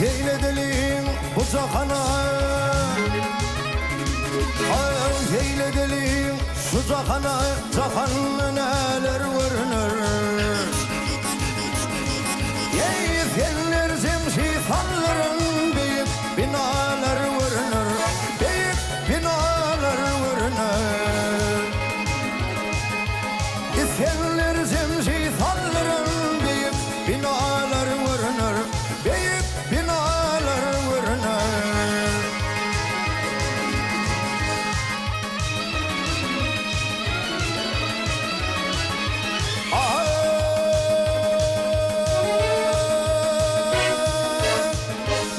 Yeyledelim bu cahana, yeyledelim şu cahana, cahanlı neler görünür. Yeyifyenler zemşifanların büyük binalar görünür, büyük binalar görünür. İfyenler zemşifanların büyük binalar görünür, büyük binalar görünür.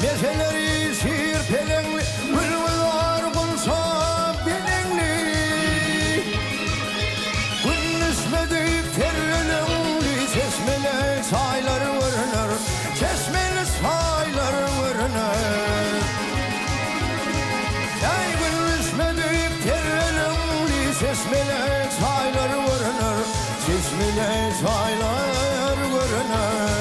Meşeleri sirpelenli, bülbüller bulsa bilinli. Gün ismedik terlelimli, çeşmeli çaylar görünür, çeşmeli çaylar görünür. Ey gün ismedik terlelimli, çeşmeli çaylar görünür, çeşmeli çaylar görünür.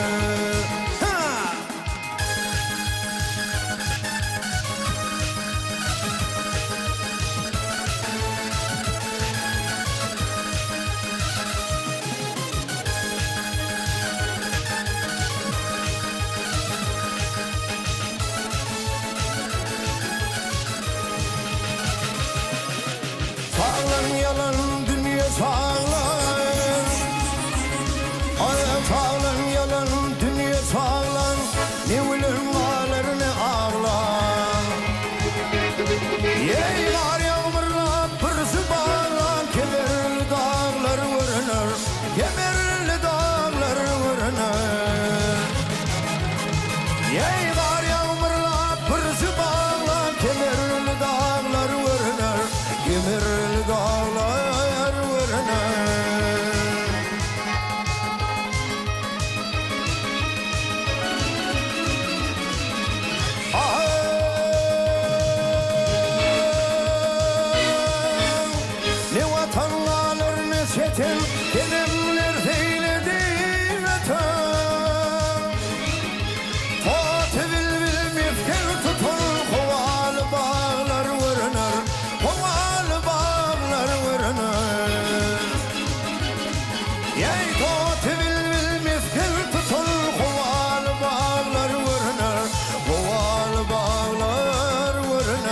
Sağlan yalan dünya sağlan, sağlan yalan dünya sağlan, ne ölüm ağlar ne ağlar. Ey var yağmurla pırsı bağlan, kemerli dağlar görünür, kemerli dağlar görünür. Ey var yağmurla pırsı bağlan, kemerli dağlar görünür, kemerli dağlar görünür. Ne vatanlar ne çetin, kelimler feyledi vatan. Fatih bilbil mifkel tutun, kovalı bağlar görünür, kovalı bağlar görünür. Ey Fatih bilbil mifkel tutun, kovalı bağlar görünür, kovalı bağlar görünür.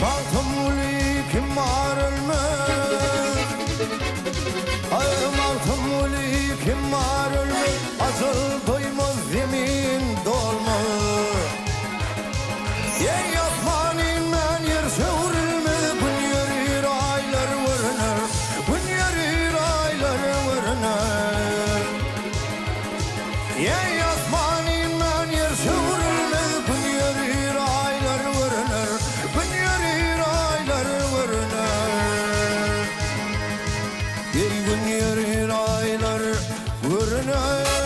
Maltumuli kim var ölmez, maltumuli kim var ölmez, azıl doymaz yemin dolmaz. Ey asmanin men yer sevrilmez, gün yerir aylar görünür, gün yerir aylar görünür. Ey asmanin men yer sevrilmez, gün yerir aylar görünür, gün yerir aylar görünür. Ey gün yerir aylar görünür.